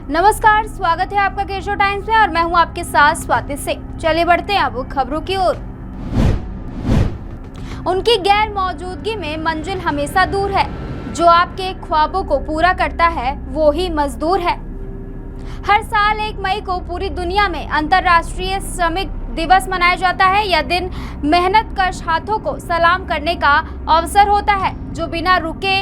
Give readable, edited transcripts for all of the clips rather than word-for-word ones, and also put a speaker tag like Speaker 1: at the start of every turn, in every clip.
Speaker 1: नमस्कार, स्वागत है आपका केशो टाइम्स में और मैं हूं आपके साथ स्वाति सिंह। चलिए बढ़ते हैं अब खबरों की ओर। उनकी गैर मौजूदगी में मंजिल हमेशा दूर है। जो आपके ख्वाबों को पूरा करता है वो ही मजदूर है। हर साल 1 मई को पूरी दुनिया में अंतर्राष्ट्रीय श्रमिक दिवस मनाया जाता है। यह दिन मेहनतकश हाथों को सलाम करने का अवसर होता है, जो बिना रुके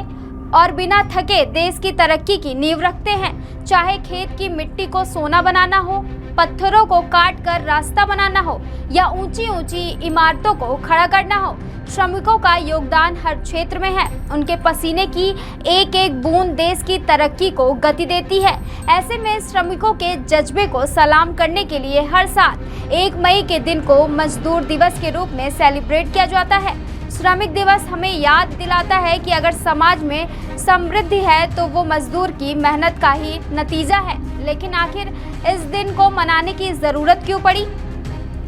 Speaker 1: और बिना थके देश की तरक्की की नींव रखते हैं। चाहे खेत की मिट्टी को सोना बनाना हो, पत्थरों को काट कर रास्ता बनाना हो या ऊंची ऊंची इमारतों को खड़ा करना हो, श्रमिकों का योगदान हर क्षेत्र में है। उनके पसीने की एक एक बूंद देश की तरक्की को गति देती है। ऐसे में श्रमिकों के जज्बे को सलाम करने के लिए हर साल 1 मई के दिन को मजदूर दिवस के रूप में सेलिब्रेट किया जाता है। श्रमिक दिवस हमें याद दिलाता है कि अगर समाज में समृद्धि है तो वो मजदूर की मेहनत का ही नतीजा है। लेकिन आखिर इस दिन को मनाने की ज़रूरत क्यों पड़ी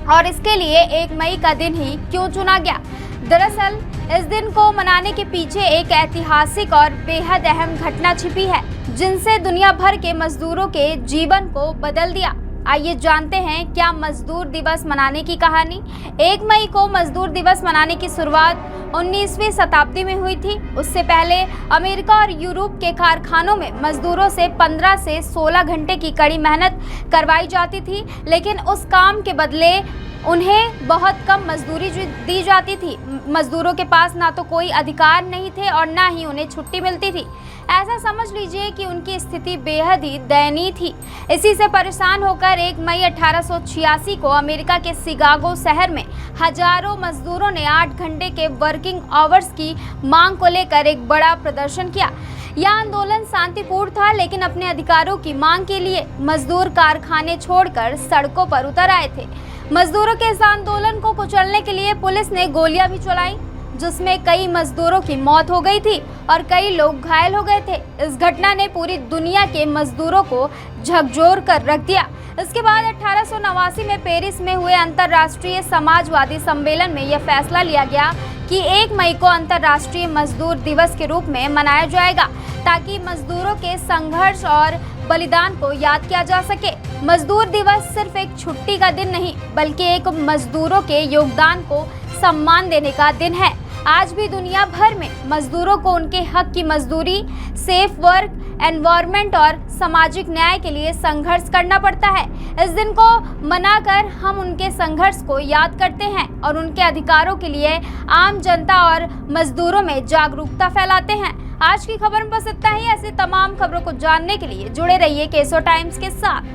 Speaker 1: और इसके लिए 1 मई का दिन ही क्यों चुना गया? दरअसल इस दिन को मनाने के पीछे एक ऐतिहासिक और बेहद अहम घटना छिपी है, जिनसे दुनिया भर के मजदूरों के जीवन को बदल दिया। आइए जानते हैं क्या मजदूर दिवस मनाने की कहानी। 1 मई को मजदूर दिवस मनाने की शुरुआत 19वीं शताब्दी में हुई थी। उससे पहले अमेरिका और यूरोप के कारखानों में मजदूरों से 15 से 16 घंटे की कड़ी मेहनत करवाई जाती थी, लेकिन उस काम के बदले उन्हें बहुत कम मजदूरी दी जाती थी। मजदूरों के पास ना तो कोई अधिकार नहीं थे और ना ही उन्हें छुट्टी मिलती थी। ऐसा समझ लीजिए कि उनकी स्थिति बेहद ही दयनीय थी। इसी से परेशान होकर 1 मई 1886 को अमेरिका के शिकागो शहर में हजारों मजदूरों ने 8 घंटे के वर्किंग आवर्स की मांग को लेकर एक बड़ा प्रदर्शन किया। यह आंदोलन शांतिपूर्ण था, लेकिन अपने अधिकारों की मांग के लिए मजदूर कारखाने छोड़कर सड़कों पर उतर आए थे। मजदूरों के इस आंदोलन को कुचलने के लिए पुलिस ने गोलियां भी चलाई, जिसमें कई मजदूरों की मौत हो गई थी और कई लोग घायल हो गए थे। इस घटना ने पूरी दुनिया के मजदूरों को झकझोर कर रख दिया। इसके बाद 1889 में पेरिस में हुए अंतर्राष्ट्रीय समाजवादी सम्मेलन में यह फैसला लिया गया कि 1 मई को अंतर्राष्ट्रीय मजदूर दिवस के रूप में मनाया जाएगा, ताकि मजदूरों के संघर्ष और बलिदान को याद किया जा सके। मजदूर दिवस सिर्फ एक छुट्टी का दिन नहीं, बल्कि एक मजदूरों के योगदान को सम्मान देने का दिन है। आज भी दुनिया भर में मजदूरों को उनके हक की मजदूरी, सेफ वर्क एनवायरनमेंट और सामाजिक न्याय के लिए संघर्ष करना पड़ता है। इस दिन को मनाकर हम उनके संघर्ष को याद करते हैं और उनके अधिकारों के लिए आम जनता और मजदूरों में जागरूकता फैलाते हैं। आज की खबर में बस इतना ही। ऐसी तमाम खबरों को जानने के लिए जुड़े रहिए केशो टाइम्स के साथ।